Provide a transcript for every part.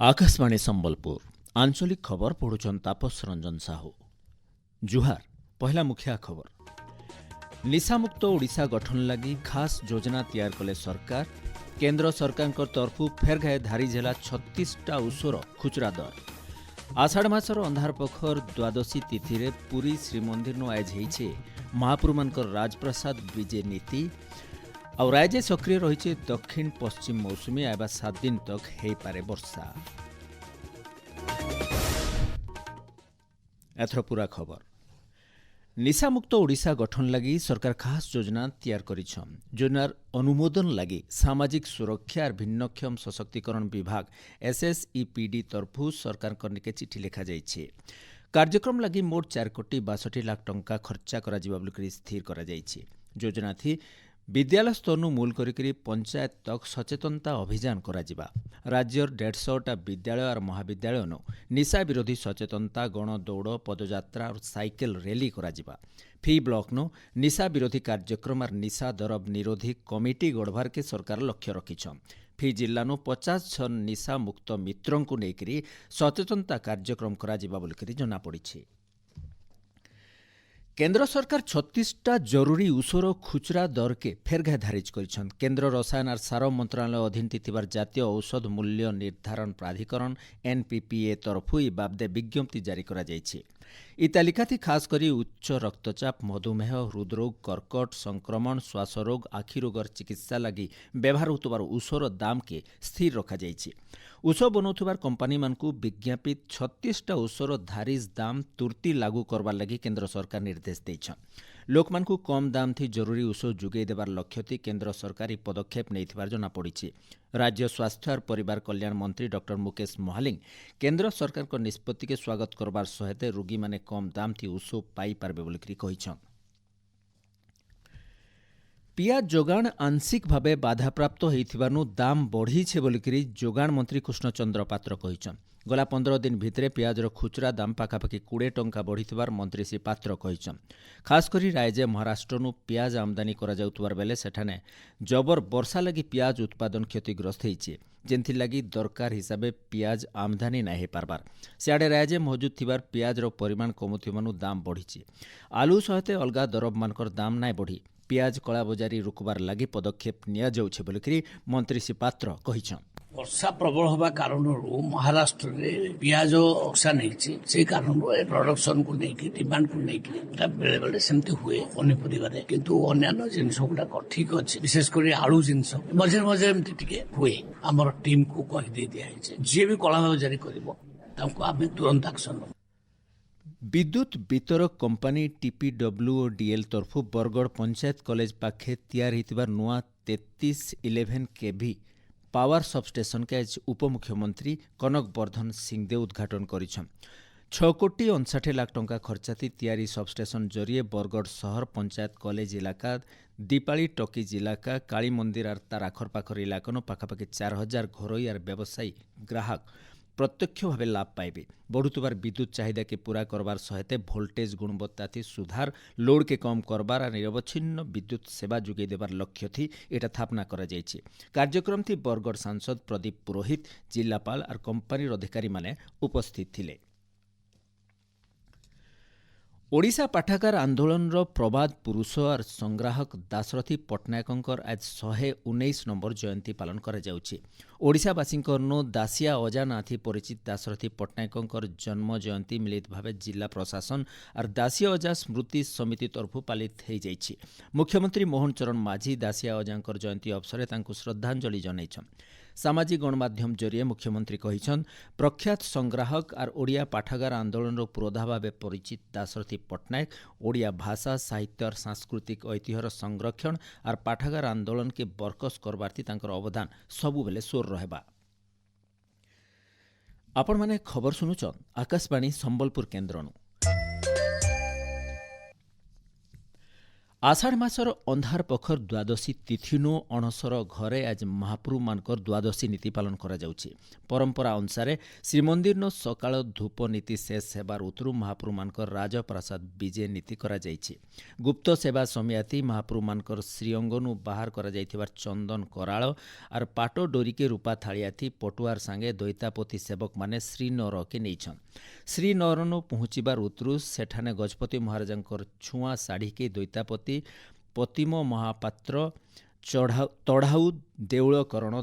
आकाशवाणी संबलपुर आंचलिक खबर पढ़ुछन तापस रंजन साहू। जुहार पहला मुखिया खबर। निशामुक्त ओडिशा गठन लगी खास योजना तैयार कले सरकार। केंद्र सरकार तरफु फेर घाए धारी जिला 36टा उसर खुचरा दर। आषाढ़ मासर अंधार पखर द्वादशी तिथि रे पुरी श्रीमंदिर नु आज होइछे महाप्रभुमानकर राजप्रसाद विजय नीति। और राज्य सक्रिय रही दक्षिण पश्चिम मौसुमी आवा 7 दिन तक हो पारे वर्षा। एथर पूरा खबर। निशामुक्त ओडिशा गठन लगी सरकार खास योजना तैयार करिछन। योजनार अनुमोदन लगी सामाजिक सुरक्षा और भिन्नक्षम सशक्तिकरण विभाग SSEPD तरफु सरकार निके चिठी लिखा जाइछे। कार्यक्रम लगी मोट 4 कोटी 62 लाख टंका खर्चा करा जिबा बोली स्थिर करा जाइछे। योजना थी विद्यालय स्तरनु मूल करी पंचायत तक सचेतनता अभियान करा जिबा। राज्यर 150टा विद्यालय और महाविद्यालय निशा विरोधी सचेतनता गण दौड़ पदयात्रा और साइकेल रैली करा जिबा। फी ब्लॉक नो निशा विरोधी कार्यक्रम और निशा दरब निरोधी कमिटी गढ़वार के सरकार लक्ष्य रखिछन। फी जिल्ला नो 50 जन निशा मुक्त मित्रों को लेकरी सचेतनता कार्यक्रम करा जिबा बोली जना पड़िछे। केंद्र सरकार 36टा जरूरी उसर खुचरा दर के फेरघा धारिज करिछन। केंद्र रसायन और सार मंत्रालय अधीन थिबार जातीय औषध मूल्य निर्धारण प्राधिकरण NPPA तरफु ई बाबदे विज्ञप्ति जारी करा जाइछे। ई तालिका थी खास करी उच्च रक्तचाप, मधुमेह, हृदरोग, कर्कट संक्रमण, श्वास रोग, आखि रोगर चिकित्सा लगी व्यवहार होतबार उसर दाम के स्थिर रखा जाइछे। उस बनाउथबार कंपनी मानकु विज्ञापित 36टा उसर धारिज दाम तुर्ती लागू करबार लगी केंद्र सरकार निर्देश देइछन। लोकमानकु कम दाम थी जरूरी उस जुगै देबार लक्ष्य थी केंद्र सरकार ई पदक्षेप नैथिबार जना पड़िछे। राज्य स्वास्थ्य और परिवार कल्याण मंत्री डॉक्टर मुकेश महालिंग केंद्र सरकार को निष्पत्ति के स्वागत करबार सहित रोगी माने कम दाम थी उस पाई पारबे बोली कहिछन। पियाज जोगाण आंशिक भावे बाधाप्राप्त होइथिबारनु दाम बढ़ीछे बोलिकरी जोगाण मंत्री कृष्णचंद्र पात्र कहिछन। गला 15 दिन भितरे पियाजर खुचरा दाम पाखापाखि 20 टंका बढ़िथिबार मंत्री श्री पात्र कहिछन। खास करी राज्य महाराष्ट्रनु पियाज आमदानी करा जाउतबार बेले सेठाने जबर वर्षा लगी पियाज उत्पादन क्षतिग्रस्त होइछे, जेंथि लगी दरकार हिसाबे पियाज आमदानी ना हे पारबार। सियाडे राज्य मौजूद थिबार पियाजर परिमाण कमुथिबारनु दाम बढ़िछे। आलू सहित अलगा दरब मानकर दाम नाय बढ़ी पियाज कला बजारी रुकबार लगी पदक्षेप निया जाउछे बोलिकरी मंत्री श्री पात्र कहिछन। वर्षा प्रबल हवा कारण महाराष्ट्र में पियाज अक्सा नहीं से कारण प्रोडक्शन को लेकिन डिमांड को लेकिन बेले बेले सेमती हुए पनीपरिया किंतु अन्य जिनस गुड़ाक ठीक अच्छे विशेषकर आलू जिनस मझे मझे एमती टिके हुए आमर टीम को कही दिखाई जी भी कला बजारी कर तुरंत एक्शन। विद्युत वितरक कंपनी TPWODL तरफु बरगढ़ पंचायत कॉलेज पाखे तैयार होइतिबार नुआ 3311 kV पावर सबस्टेशन के आज उपमुख्यमंत्री कनक वर्धन सिंहदेव उद्घाटन करिछन। 6 कोटी 59 लाख टंका खर्चाती तैयारी सबस्टेशन जरिए बरगढ़ शहर पंचायत कॉलेज इलाका दीपाली टकीज इलाका काली मंदिर और तार आखर पाखर इलाका पाखापाखि 4000 घरोई और व्यवसायी ग्राहक प्रत्यक्ष भाव लाभ पाइबे। बढ़ुतबार विद्युत चाहिदा के पूरा करबार सहित भोल्टेज गुणवत्ता थी सुधार, लोड के कम करबार और निरवच्छिन्न विद्युत सेवा जुगे देबार लक्ष्य थी एटा स्थापना करा जाइछे। कार्यक्रम थी बरगढ़ सांसद प्रदीप पुरोहित, जिलापाल और कंपनी अधिकारी माने उपस्थित थिले। ओडिशा पाठागार आंदोलन प्रबाद पुरुष और संग्राहक दाशरथी पट्टनायकंकर आज 119 नंबर जयंती पालन करा जाउछि। ओडिशावासींकर नो दासिया अजा नाथी परिचित दाशरथी पट्टनायकंकर जन्म जयंती मिलित भावे जिला प्रशासन और दासिया अजा स्मृति समिति तरफु पालित हो जाइछि। मुख्यमंत्री मोहन चरण माझी दासिया अजांकर जयंती अवसर तांकु श्रद्धांजलि जनाइछन। सामाजिक गणमाध्यम जरिए मुख्यमंत्री कहिछन प्रख्यात संग्राहक और ओडिया पाठागार आंदोलन पुरोधा भावे परिचित दाशरथी पट्टनायक ओडिया भाषा साहित्य और सांस्कृतिक ऐतिह्यर संरक्षण और पाठागार आंदोलन के बरकस करबार्थी तांकर अवदान सबु बेले सोर रहबा। आपण माने खबर सुनुचन आकाशवाणी संबलपुर केन्द्रनु। आषाढ़ मासर अंधार पखर द्वादशी तिथिनु अणसर घरे आज महाप्रभु मानकर द्वादशी नीति पालन करा जाउछि। परंपरा अनुसार श्रीमंदिर सकाळ धूप नीति शेष हेबार उतरु महाप्रभु मानकर राजप्रसाद विजय नीति करा जाइछि। गुप्त सेवा समियाति महाप्रभु मानकर श्रीअंगनु बाहर करा जाइथिबार चंदन कराळ आर पाटो डोरिके रूपा थालियाथि पटुआर सांगे दैतापति सेवक माने श्रीनगर के नैछन। श्रीनगरनु पहुंचिबार उतरु सेठाने गजपति महाराजंकर छुआ साड़ी के दैतापति पतिम महापात्र तढ़ाऊ देउलकरण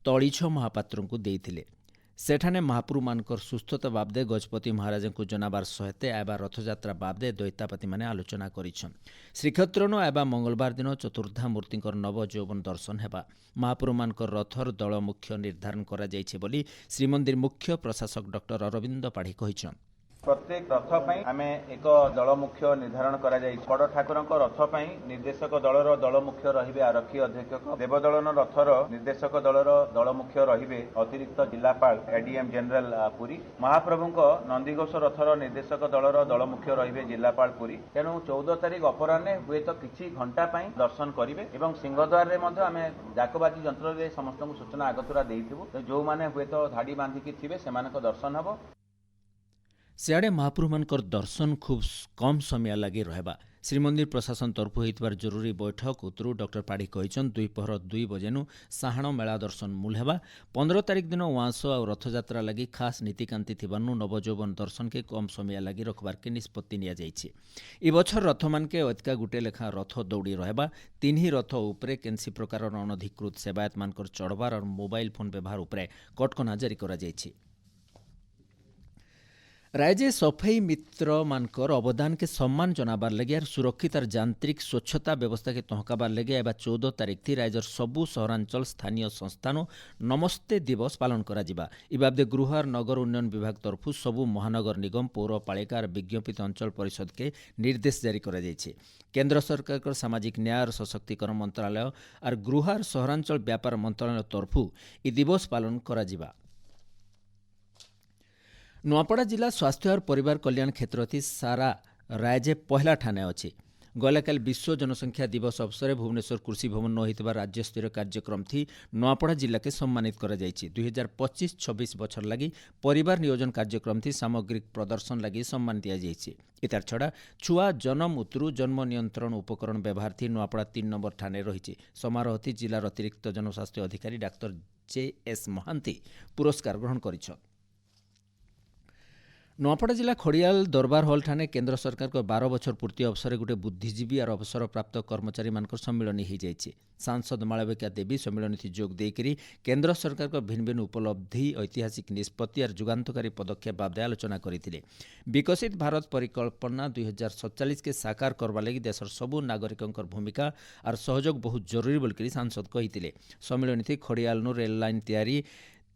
तळीछ महापात्र को देइथिले। सेठाने महाप्रभु मानकर सुस्थता बाबदे गजपति महाराज को जनाबार सहित आयबा रथयात्रा बाबदे दैतापति माने आलोचना करिछन। श्रीक्षेत्रनु आयबा मंगलवार दिन चतुर्धा मूर्तिंकर नव यौवन दर्शन हेबा। महाप्रभु मानकर रथर दल मुख्य निर्धारण करा जाइछे बोली श्रीमंदिर मुख्य प्रशासक डॉक्टर अरविंद पाढ़ी कहिछन। प्रत्येक रथ पई आमे एक दल मुख्य निर्धारण करा जाय। बड़ ठाकुरଙ୍କ रथ पई निर्देशक दलर दल मुख्य रहिबे आरक्षी अधीक्षक, देवदलन रथर निर्देशक दलर दल मुख्य रहिबे अतिरिक्त जिलापाल एडीएम जनरल पुरी। महाप्रभुଙ୍କ नंदीघोष रथर निर्देशक दलर दल मुख्य रहिबे जिलापाल पुरी। तेणु 14 तारिख अपराह्ने हुए तो किछि घंटा पई दर्शन करिवे एवं सिंहद्वार रे मध्ये आमे जाकबाजी यंत्र रे समस्त सूचना आगतुरा देइथिबु। जो माने हुए तो धाडी बांधिकी थिबे सेमानक दर्शन हबो। सियाड़े महाप्रभु मानकर दर्शन खूब कम समय लगे रहबा। श्रीमंदिर प्रशासन तरफ होइतबार जरूरी बैठक उतरु डॉक्टर पाढ़ी कहिछन 2:02 बजेनु साहाण मेला दर्शन मूल हेबा। 15 तारिख दिन उआंस और रथयात्रा लगी खास नीतिकांति थिबानु नवजौवन दर्शन के कम समय लगी रखबार के निष्पत्ति निया जाइछि। ई बछर रथ मान के अतिका गुटे लेखा रथ दौड़ी रहबा। 3 रथ उपरे केनसी प्रकार अनधिकृत सेवायत मानकर चढ़बार और मोबाइल फोन व्यवहार उपरे कटकना जारी करा जाइछि। राज्य सफाई मित्र मानकर अवदान के सम्मान जनाबार लगे और सुरक्षित और यांत्रिक स्वच्छता व्यवस्था के तहकाबार लगे एवं 14 तारिख थी राज्यर सबु सहरांचल स्थानीय संस्थान नमस्ते दिवस पालन करा जिबा। इ बाबदे गृह और नगर उन्नयन विभाग तरफ सबु महानगर निगम पौरपालिका और विज्ञापित अंचल परिषद के निर्देश जारी करा जाइछे। केंद्र सरकार का सामाजिक न्याय और सशक्तिकरण मंत्रालय और गृह और सहरांचल व्यापार मंत्रालय तरफ इ दिवस पालन करा जिबा। नुआपड़ा जिला स्वास्थ्य और परिवार कल्याण क्षेत्र थी सारा राज्य पहला ठाने अच्छी। गलाकाल विश्व जनसंख्या दिवस अवसर भुवनेश्वर कृषि भवन होइतबा राज्य स्तरीय कार्यक्रम थी नुआपड़ा जिला के सम्मानित करा जाइछि। 2025-26 बछर लगी परिवार नियोजन कार्यक्रम थी सामग्रिक प्रदर्शन लगी सम्मान दिया जाइछि। इतार छड़ा छुआ जन्म उतरु जन्म नियंत्रण उपकरण व्यवहार थी नुआपड़ा 3 नंबर ठाने रही। समारोह थी जिलार अतिरिक्त जनस्वास्थ्य अधिकारी डाक्टर JS महांती पुरस्कार ग्रहण करिछन। नुआपड़ा जिला खड़ियाल दरबार हॉल ठाने केंद्र सरकार को 12 बछर पूर्ति अवसर गोटे बुद्धिजीवी और अवसर प्राप्त कर्मचारी मानकर सम्मिलनी हो जाइए। सांसद मालविका देवी सम्मिलनी थी जोग देकरी केंद्र सरकार को भिन्न भिन्न उपलब्धि ऐतिहासिक निष्पत्ति और जुगान्तकारी पदक्षेप बाबदे आलोचना करथिले। विकसित भारत परिकल्पना 2047 के साकार करबा लगी देशर सबु नागरिकंकर भूमिका और सहयोग बहुत जरूरी बोलकरी सांसद कहिथिले। सम्मिलनी थी खड़ियाल रेल लाइन तैयारी,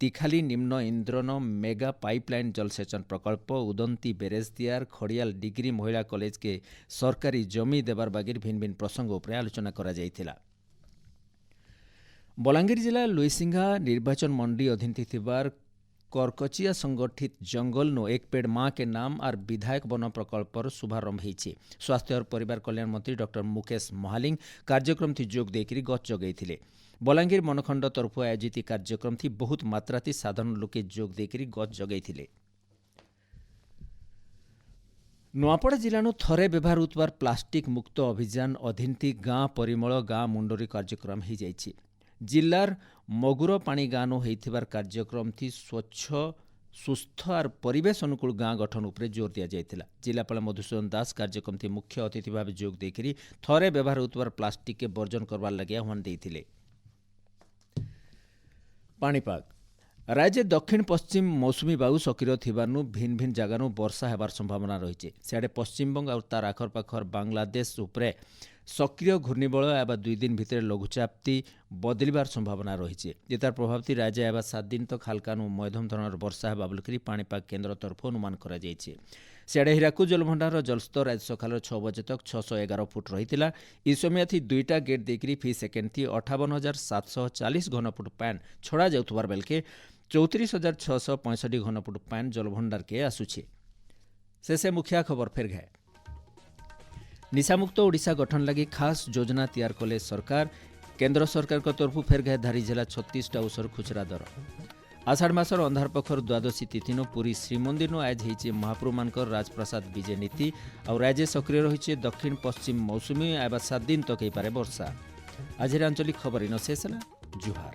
तिखाली निम्न इंद्रन मेगा पाइपलाइन जलसेचन प्रकल्प, उदंती बेरेज तियार, खड़ियाल डिग्री महिला कॉलेज के सरकारी जमी देवार बागिर भिन्न भिन्न प्रसंग उपर आलोचना करा जाइथिला। बलांगीर जिला लुईसिंघा निर्वाचन मंडी अधीन थिबार करकचिया संगठित जंगल नो एक पेड़ माँ के नाम और विधायक वन प्रकल्पर शुभारंभ होइछि। स्वास्थ्य और परिवार कल्याण मंत्री डॉक्टर मुकेश महालिंग कार्यक्रम थी जोग देकरी गच जगैथिले। बलांगीर मनखंड तरफ आयोजित कार्यक्रम थी बहुत मात्रा थी साधारण लोके जोग देकरी गच जगैथिले। नुआपड़ा जिलानु थरे व्यवहार होतबार प्लास्टिक मुक्त अभियान अधीन थी गाँ परिमल गाँ मुंडरी कार्यक्रम हो जाइछि। जिलार मगुर पाणी गाँव होइथिबार कार्यक्रम थी स्वच्छ सुस्थ और परिवेश अनुकूल गाँ गठन उपरे जोर दिया जाइथिला। जिलापाल मधुसूदन दास कार्यक्रम थी मुख्य अतिथि भाव जोग देकरी थरे व्यवहार होतबार प्लास्टिक के वर्जन करबार लगे आह्वान देइथिले। पाणीपाग राज्य दक्षिण पश्चिम मौसुमी बायु सक्रिय थिबारनु भिन्न भिन्न जगानु वर्षा हेबार संभावना रही। सियाड़े पश्चिमबंग और तार आखर पाखर बांग्लादेश उपरे सक्रिय घूर्णिबल एवं 2 दिन भितर लघुचाप्ति बदलिबार संभावना रही। इतार प्रभाव थी राज्य एवं 7 दिन तक हल्कानु मध्यम धरणर वर्षा हेबा बोलकरी पाणीपाग केन्द्र तरफ अनुमान करा जाइछि। सियाड़े हीराकुद जलभंडार जलस्तर आज सकाल 6 बजे तक 611 फुट रही। इस समय थी 2टा गेट देकरी फी सेकेंड थी 58,740 घनफुट पान छड़ा जाउथबार बेलके 34,665 घनफुट पान जलभंडार के आसुछि। से मुखिया खबर फेर घाए। निशामुक्त ओडिशा गठन लगी खास योजना तैयार कले सरकार। केंद्र सरकार तरफ फेरघाय धारी जिला 36टा औसर खुचरा दर। आषाढ़ मासर अंधार पखर द्वादशी तिथि पुरी श्रीमंदिर आज होइछि महाप्रभु मानकर राजप्रसाद विजय नीति और राज्य सक्रिय रही दक्षिण पश्चिम मौसुमी आवा 7 दिन तक पारे वर्षा। आज आंचलिक खबर इन शेष जुहार।